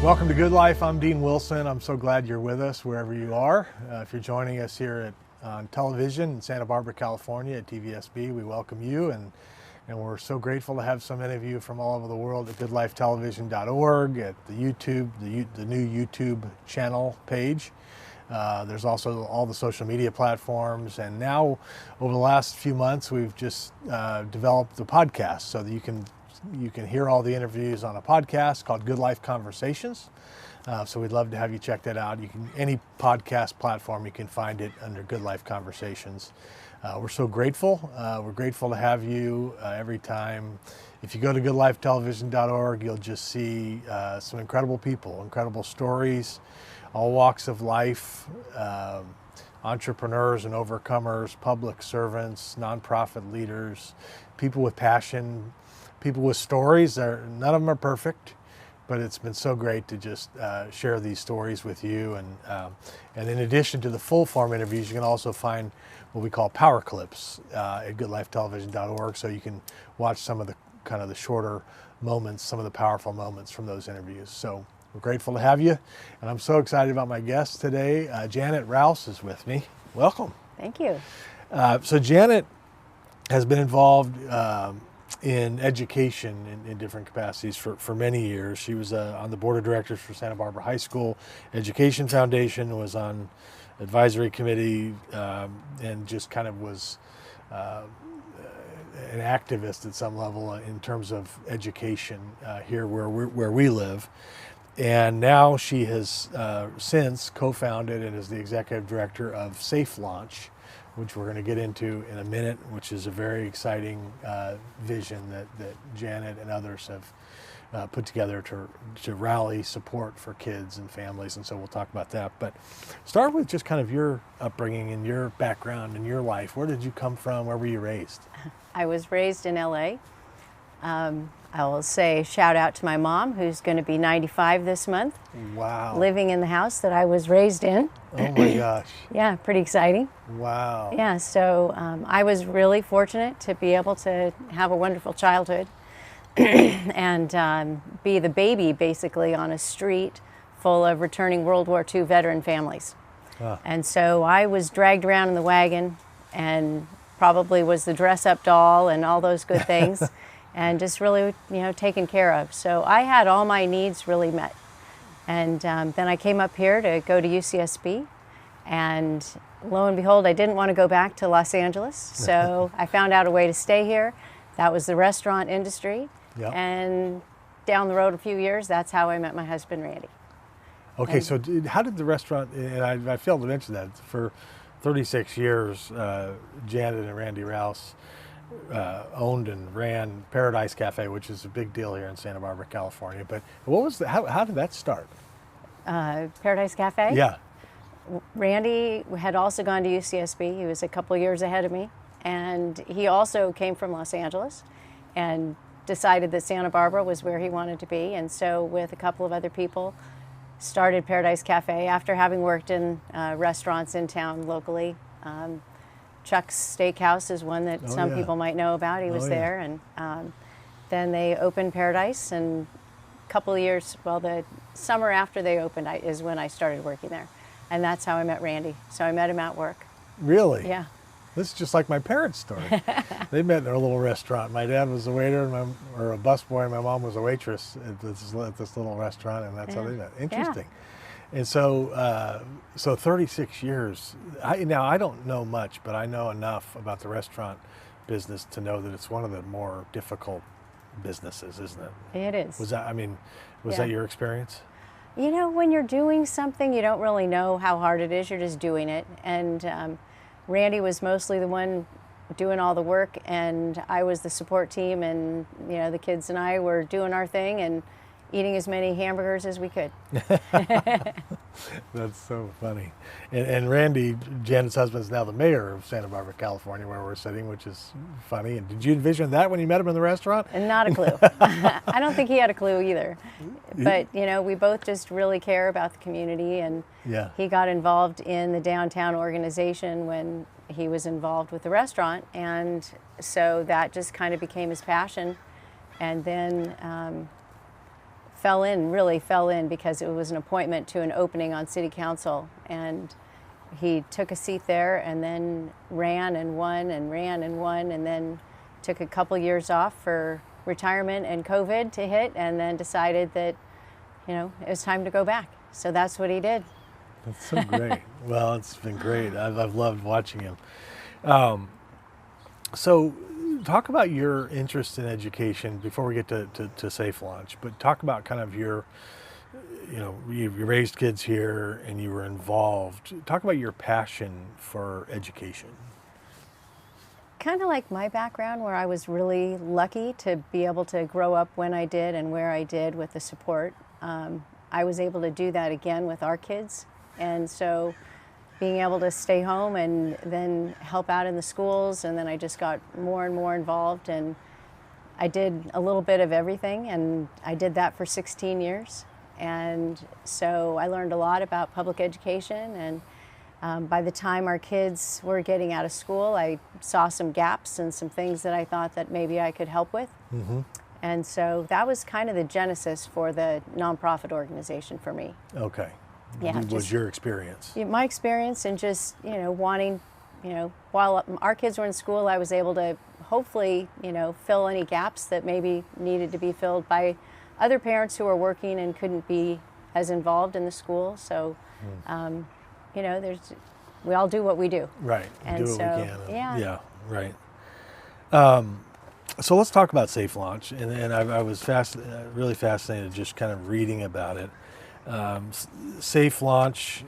Welcome to Good Life. I'm Dean Wilson. I'm so glad you're with us wherever you are. If you're joining us here on television in Santa Barbara, California at TVSB, we welcome you, and we're so grateful to have so many of you from all over the world at goodlifetelevision.org, at the YouTube, the new YouTube channel page. There's also all the social media platforms, and now over the last few months we've just developed the podcast so that you can hear all the interviews on a podcast called Good Life Conversations. So we'd love to have you check that out. Any podcast platform, you can find it under Good Life Conversations. We're so grateful. We're grateful to have you every time. If you go to goodlifetelevision.org, you'll just see some incredible people, incredible stories, all walks of life, entrepreneurs and overcomers, public servants, nonprofit leaders, people with passion, people with stories. None of them are perfect, but it's been so great to just share these stories with you. And in addition to the full form interviews, you can also find what we call power clips at goodlifetelevision.org, so you can watch some of the kind of the shorter moments, some of the powerful moments from those interviews. So we're grateful to have you, and I'm so excited about my guest today. Janet Rowse is with me. Welcome. Thank you. So Janet has been involved in education in different capacities for many years. She was on the board of directors for Santa Barbara High School Education Foundation, was on advisory committee, and just kind of was an activist at some level in terms of education here where we live. And now she has since co-founded and is the executive director of SafeLaunch, which we're going to get into in a minute, which is a very exciting vision that Janet and others have put together to rally support for kids and families. And so we'll talk about that. But start with just kind of your upbringing and your background and your life. Where did you come from? Where were you raised? I was raised in LA. I will say shout out to my mom, who's going to be 95 this month. Wow. Living in the house that I was raised in. Oh my gosh. Yeah, pretty exciting. Wow. Yeah, so I was really fortunate to be able to have a wonderful childhood and be the baby basically on a street full of returning World War II veteran families. And so I was dragged around in the wagon and probably was the dress-up doll and all those good things. And just really, taken care of. So I had all my needs really met. And then I came up here to go to UCSB, and lo and behold, I didn't want to go back to Los Angeles. So I found out a way to stay here. That was the restaurant industry. Yep. And down the road a few years, that's how I met my husband, Randy. Okay, so how did the restaurant, and I failed to mention that, for 36 years, Janet and Randy Rowse owned and ran Paradise Cafe, which is a big deal here in Santa Barbara, California. But what was how did that start? Paradise Cafe? Yeah. Randy had also gone to UCSB. He was a couple years ahead of me. And he also came from Los Angeles and decided that Santa Barbara was where he wanted to be. And so with a couple of other people, started Paradise Cafe after having worked in restaurants in town locally. Chuck's Steakhouse is one that some people might know about. He was there, and then they opened Paradise, and a couple of years, well, the summer after they opened is when I started working there, and that's how I met Randy. So I met him at work. Really? Yeah. This is just like my parents' story. They met in a little restaurant. My dad was a waiter or a busboy, and my mom was a waitress at this little restaurant, and that's how they met. Interesting. Yeah. And so 36 years. I don't know much, but I know enough about the restaurant business to know that it's one of the more difficult businesses, isn't it? It is. Was that your experience? When you're doing something, you don't really know how hard it is. You're just doing it. And Randy was mostly the one doing all the work, and I was the support team, and the kids and I were doing our thing and eating as many hamburgers as we could. That's so funny. And Randy, Janet's husband, is now the mayor of Santa Barbara, California, where we're sitting, which is funny. And did you envision that when you met him in the restaurant? Not a clue. I don't think he had a clue either. But, we both just really care about the community. And he got involved in the downtown organization when he was involved with the restaurant. And so that just kind of became his passion. And then really fell in because it was an appointment to an opening on city council, and he took a seat there and then ran and won and ran and won, and then took a couple years off for retirement and COVID to hit, and then decided that, it was time to go back. So that's what he did. That's so great. Well, it's been great. I've loved watching him. So talk about your interest in education before we get to SafeLaunch, but talk about kind of your, you raised kids here and you were involved. Talk about your passion for education. Kind of like my background, where I was really lucky to be able to grow up when I did and where I did with the support. I was able to do that again with our kids. And so being able to stay home and then help out in the schools, and then I just got more and more involved, and I did a little bit of everything, and I did that for 16 years. And so I learned a lot about public education, and by the time our kids were getting out of school, I saw some gaps and some things that I thought that maybe I could help with. Mm-hmm. And so that was kind of the genesis for the nonprofit organization for me. Okay. Yeah, What was your experience? My experience, and just, wanting, while our kids were in school, I was able to hopefully, fill any gaps that maybe needed to be filled by other parents who were working and couldn't be as involved in the school. So, we all do what we do. Right. And do what so, we can. yeah. Yeah, right. So let's talk about SafeLaunch, and I was really fascinated just kind of reading about it. SafeLaunch,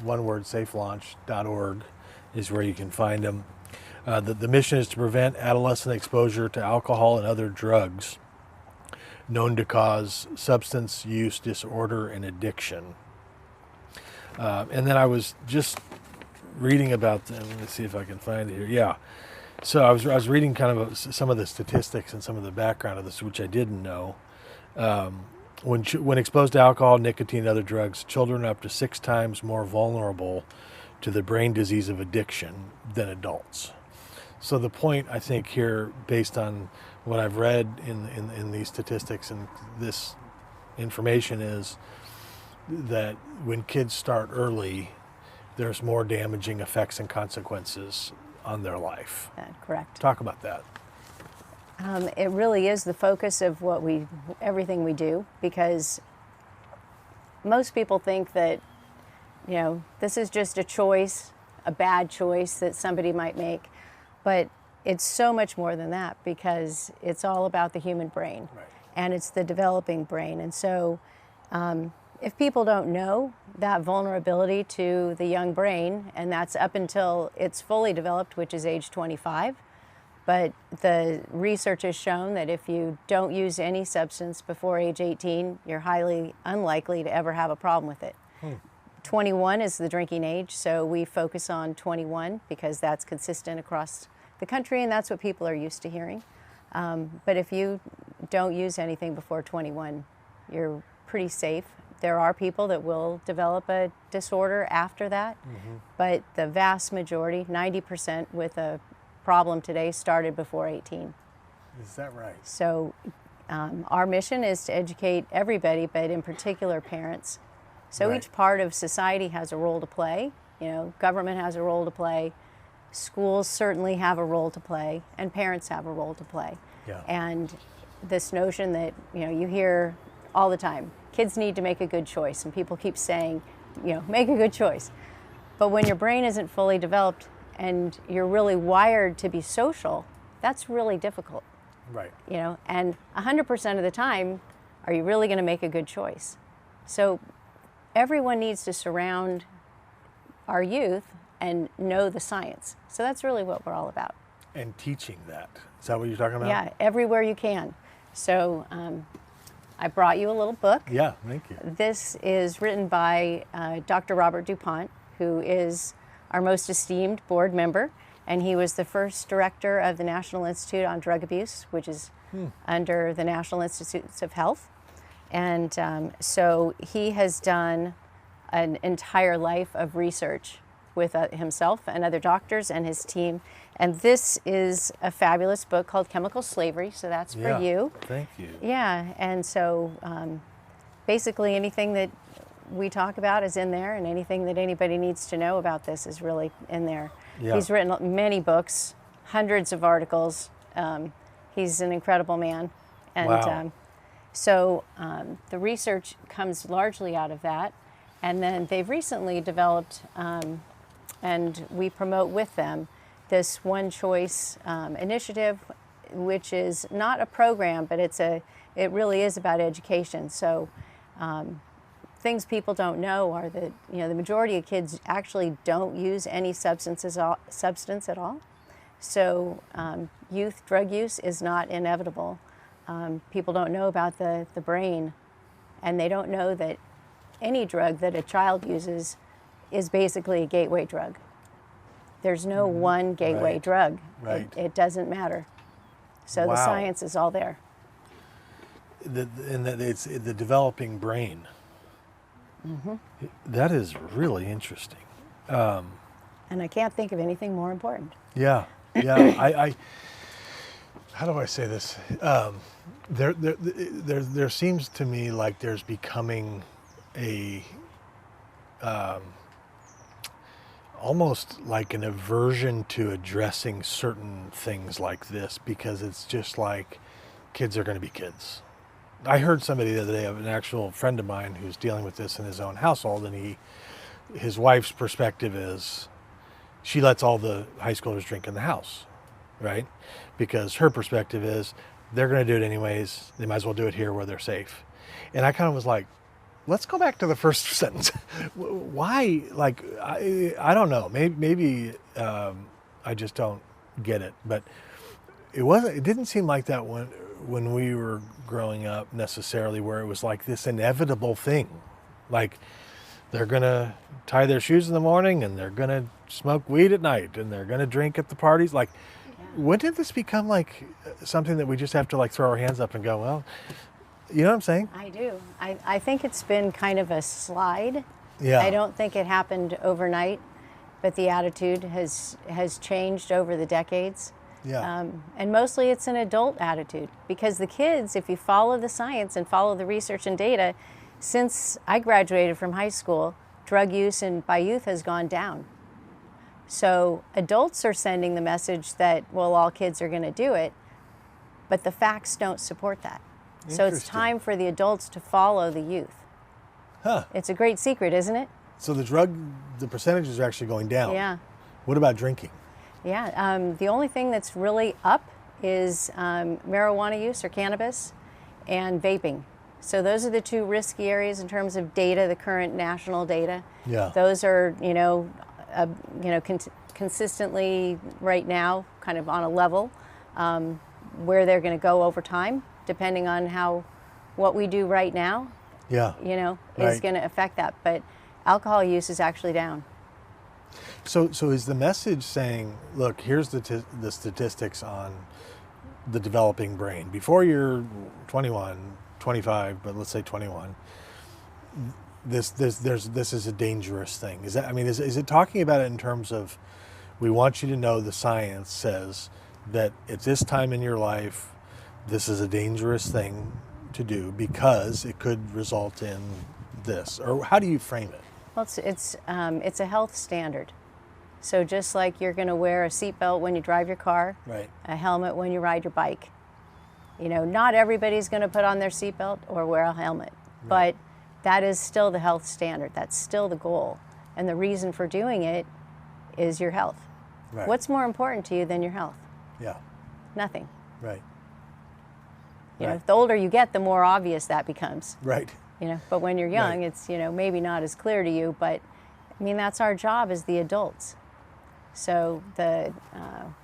one word, SafeLaunch.org is where you can find them. The mission is to prevent adolescent exposure to alcohol and other drugs known to cause substance use disorder and addiction. And then I was just reading about them. Let me see if I can find it here. Yeah. So I was reading kind of some of the statistics and some of the background of this, which I didn't know. When exposed to alcohol, nicotine, and other drugs, children are up to 6 times more vulnerable to the brain disease of addiction than adults. So the point, I think, here, based on what I've read in these statistics and this information, is that when kids start early, there's more damaging effects and consequences on their life. Correct. Talk about that. It really is the focus of everything we do, because most people think that, this is just a choice, a bad choice that somebody might make, but it's so much more than that, because it's all about the human brain. Right. And it's the developing brain. And so if people don't know that vulnerability to the young brain, and that's up until it's fully developed, which is age 25, but the research has shown that if you don't use any substance before age 18, you're highly unlikely to ever have a problem with it. 21 is the drinking age, so we focus on 21 because that's consistent across the country, and that's what people are used to hearing. But if you don't use anything before 21, you're pretty safe. There are people that will develop a disorder after that, but the vast majority, 90% with a problem today, started before 18. Is that right? So our mission is to educate everybody, but in particular parents. So Right. each part of society has a role to play. Government has a role to play. Schools certainly have a role to play, and parents have a role to play. Yeah. And this notion that, you hear all the time, kids need to make a good choice, and people keep saying, make a good choice. But when your brain isn't fully developed and you're really wired to be social, that's really difficult. Right. And 100% of the time, are you really going to make a good choice? So everyone needs to surround our youth and know the science. So that's really what we're all about. And teaching that. Is that what you're talking about? Yeah, everywhere you can. So I brought you a little book. Yeah, thank you. This is written by Dr. Robert DuPont, who is our most esteemed board member, and he was the first director of the National Institute on Drug Abuse, which is under the National Institutes of Health. And so he has done an entire life of research with himself and other doctors and his team. And this is a fabulous book called Chemical Slavery, so that's for you. Thank you. Yeah, and so basically anything that we talk about is in there, and anything that anybody needs to know about this is really in there. Yeah. He's written many books, hundreds of articles. He's an incredible man. And Wow. so the research comes largely out of that. And then they've recently developed, and we promote with them, this One Choice initiative, which is not a program, but it really is about education. So things people don't know are that the majority of kids actually don't use any substance at all. So youth drug use is not inevitable. People don't know about the brain, and they don't know that any drug that a child uses is basically a gateway drug. There's no one gateway Right. drug. Right. It doesn't matter. So the Wow. science is all there. And that it's the developing brain. That is really interesting. And I can't think of anything more important. Yeah, yeah. How do I say this? There seems to me like there's becoming a almost like an aversion to addressing certain things like this, because it's just like kids are going to be kids. I heard somebody the other day, an actual friend of mine who's dealing with this in his own household, and his wife's perspective is she lets all the high schoolers drink in the house, right? Because her perspective is they're going to do it anyways. They might as well do it here where they're safe. And I kind of was like, let's go back to the first sentence. Why? Like, I don't know. Maybe I just don't get it. But it didn't seem like that when we were growing up necessarily, where it was like this inevitable thing. Like, they're going to tie their shoes in the morning, and they're going to smoke weed at night, and they're going to drink at the parties. Like, when did this become like something that we just have to like throw our hands up and go, well, you know what I'm saying? I do. I think it's been kind of a slide. Yeah. I don't think it happened overnight, but the attitude has changed over the decades. Yeah. And mostly it's an adult attitude, because the kids, if you follow the science and follow the research and data, since I graduated from high school, drug use by youth has gone down. So adults are sending the message that, well, all kids are going to do it, but the facts don't support that. So it's Interesting. time for the adults to follow the youth. Huh. It's a great secret, isn't it? So the percentages are actually going down. Yeah. What about drinking? Yeah. The only thing that's really up is marijuana use or cannabis and vaping. So those are the two risky areas in terms of data, the current national data. Yeah. Those are, consistently right now kind of on a level where they're going to go over time, depending on what we do right now, Yeah. is Right. going to affect that. But alcohol use is actually down. So is the message saying, look, here's the statistics on the developing brain. Before you're 21, 25, but let's say 21, this is a dangerous thing. Is it talking about it in terms of, we want you to know the science says that at this time in your life, this is a dangerous thing to do because it could result in this? Or how do you frame it? Well, it's a health standard. So just like you're going to wear a seatbelt when you drive your car, Right. a helmet when you ride your bike. Not everybody's going to put on their seatbelt or wear a helmet, but that is still the health standard. That's still the goal. And the reason for doing it is your health. Right. What's more important to you than your health? Yeah. Nothing. Right. The older you get, the more obvious that becomes. Right. But when you're young, Right. it's, maybe not as clear to you, but that's our job as the adults. So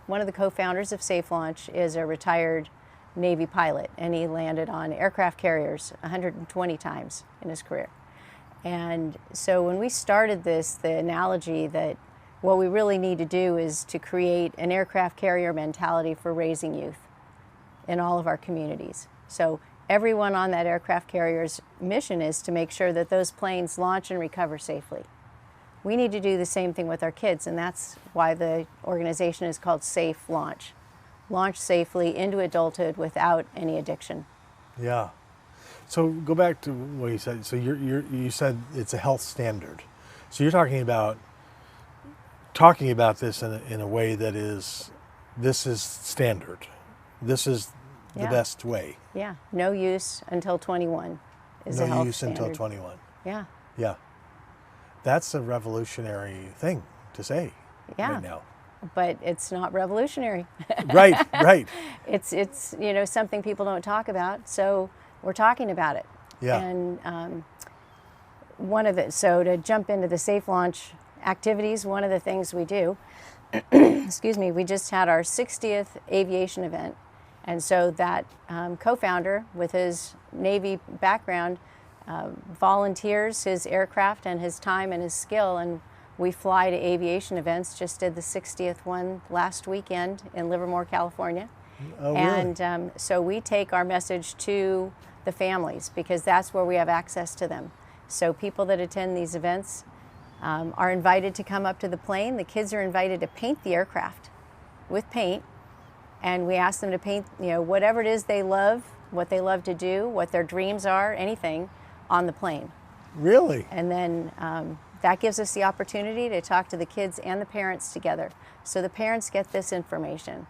one of the co-founders of SafeLaunch is a retired Navy pilot, and he landed on aircraft carriers 120 times in his career. And so when we started this, the analogy that what we really need to do is to create an aircraft carrier mentality for raising youth in all of our communities. So everyone on that aircraft carrier's mission is to make sure that those planes launch and recover safely. we need to do the same thing with our kids, and that's why the organization is called SafeLaunch. Launch safely into adulthood without any addiction. Yeah. So go back to what you said. So you said it's a health standard. So you're talking about this in a way that this is standard. This is the best way. Yeah. No use until 21 is a health No use standard. until 21. Yeah. Yeah. That's a revolutionary thing to say right now. But it's not revolutionary. Right. It's something people don't talk about, so we're talking about it. Yeah. And so to jump into the SafeLaunch activities, one of the things we do, excuse me, we just had our 60th aviation event, and so that co-founder with his Navy background volunteers his aircraft and his time and his skill, and we fly to aviation events. Just did the 60th one last weekend in Livermore, California. Oh, and really? So we take our message to the families because that's where we have access to them. So people that attend these events are invited to come up to the plane. The kids are invited to paint the aircraft with paint, and we ask them to paint, whatever it is they love, what they love to do, what their dreams are, anything on the plane. Really? And then that gives us the opportunity to talk to the kids and the parents together. So the parents get this information,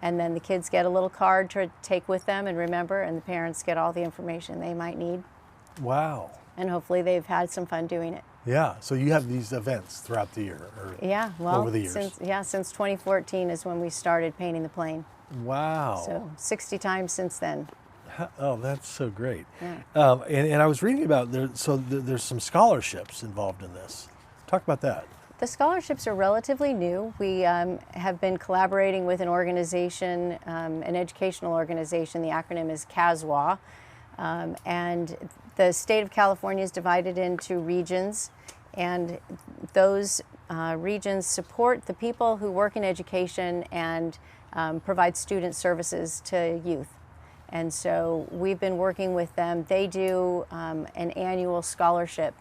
and then the kids get a little card to take with them and remember, and the parents get all the information they might need. Wow. And hopefully they've had some fun doing it. Yeah. So you have these events throughout the year, or over the years. Since 2014 is when we started painting the plane. Wow. So 60 times since then. Oh, that's so great. Yeah. And I was reading about there's some scholarships involved in this. Talk about that. The scholarships are relatively new. We have been collaborating with an organization, an educational organization. The acronym is CASWA. And the state of California is divided into regions, and those regions support the people who work in education and provide student services to youth. And so we've been working with them. They do an annual scholarship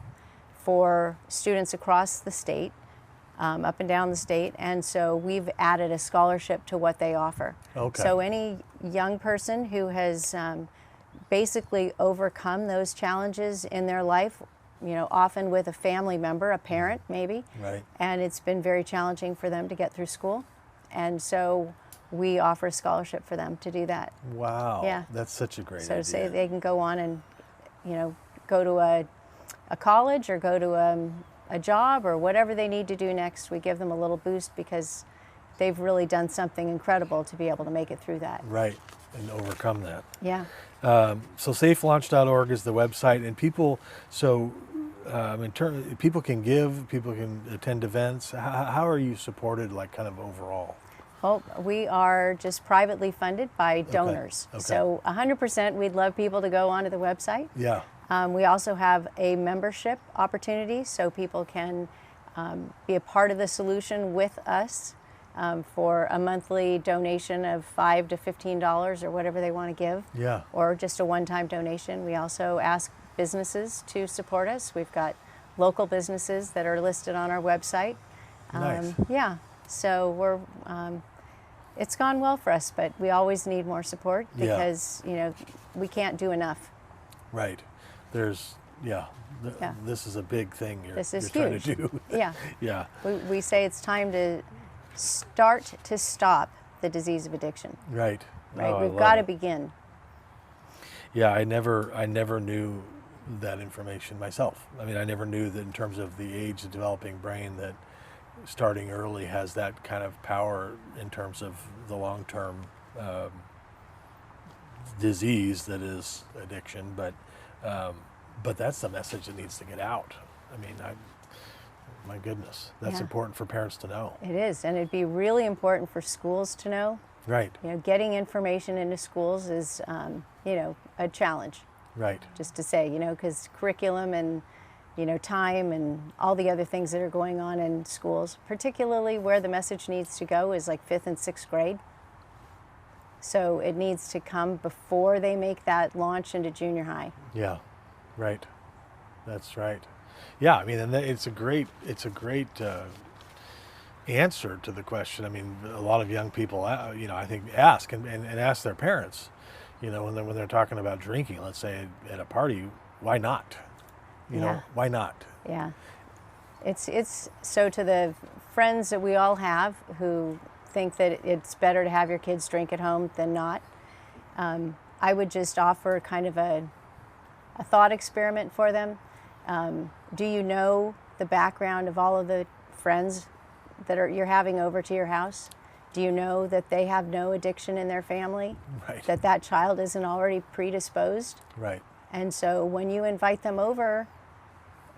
for students across the state, up and down the state, and so we've added a scholarship to what they offer. Okay. So any young person who has basically overcome those challenges in their life, often with a family member, a parent maybe, Right. and it's been very challenging for them to get through school, and so we offer a scholarship for them to do that. Wow. Yeah. That's such a great So idea. say they can go on and, go to a college or go to a job or whatever they need to do next. We give them a little boost because they've really done something incredible to be able to make it through that. Right. And overcome that. Yeah. So safelaunch.org is the website, and people people can give, people can attend events. How are you supported, like kind of overall? Well, we are just privately funded by donors. Okay. So 100% we'd love people to go onto the website. Yeah. We also have a membership opportunity so people can be a part of the solution with us for a monthly donation of $5 to $15 or whatever they want to give. Yeah. Or just a one-time donation. We also ask businesses to support us. We've got local businesses that are listed on our website. Nice. Yeah. So we're it's gone well for us, but we always need more support because we can't do enough. Right. This is a big thing you're This is trying huge. to do. Yeah. Yeah. We say it's time to start to stop the disease of addiction. Right. Right. Oh, I We've love got to it. begin. Yeah, I never knew that information myself. I mean, I never knew that in terms of the age of developing brain that starting early has that kind of power in terms of the long-term disease that is addiction. But that's the message that needs to get out. I mean, my goodness, that's important for parents to know. It is, and it'd be really important for schools to know. Right. Getting information into schools is, a challenge. Right. Just to say, because curriculum and, time and all the other things that are going on in schools, particularly where the message needs to go is like 5th and 6th grade. So it needs to come before they make that launch into junior high. Yeah. Right. That's right. Yeah, I mean, and it's a great answer to the question. I mean, a lot of young people, I think ask and ask their parents, when they're talking about drinking, let's say at a party, why not? Yeah. Why not? Yeah. It's so to the friends that we all have who think that it's better to have your kids drink at home than not, I would just offer kind of a thought experiment for them. Do you know the background of all of the friends that you're having over to your house? Do you know that they have no addiction in their family? Right. That child isn't already predisposed? Right. And so when you invite them over,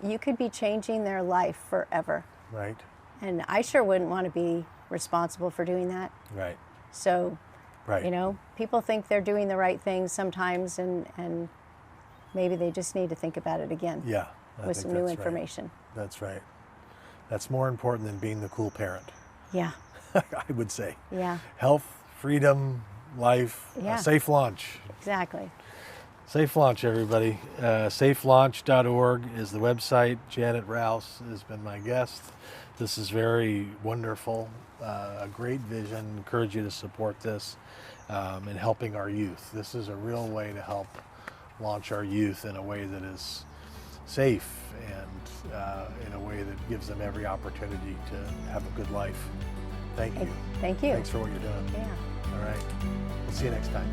you could be changing their life forever. Right. And I sure wouldn't want to be responsible for doing that. Right. So, Right. people think they're doing the right things sometimes, and maybe they just need to think about it again. Yeah. With some new information. Right. That's right. That's more important than being the cool parent. Yeah. I would say. Yeah. Health, freedom, life, Yeah. safe launch. Exactly. Safe Launch, everybody. SafeLaunch.org is the website. Janet Rowse has been my guest. This is very wonderful, a great vision. Encourage you to support this in helping our youth. This is a real way to help launch our youth in a way that is safe and in a way that gives them every opportunity to have a good life. Thank you. Thank you. Thanks for what you're doing. Yeah. All right. We'll see you next time.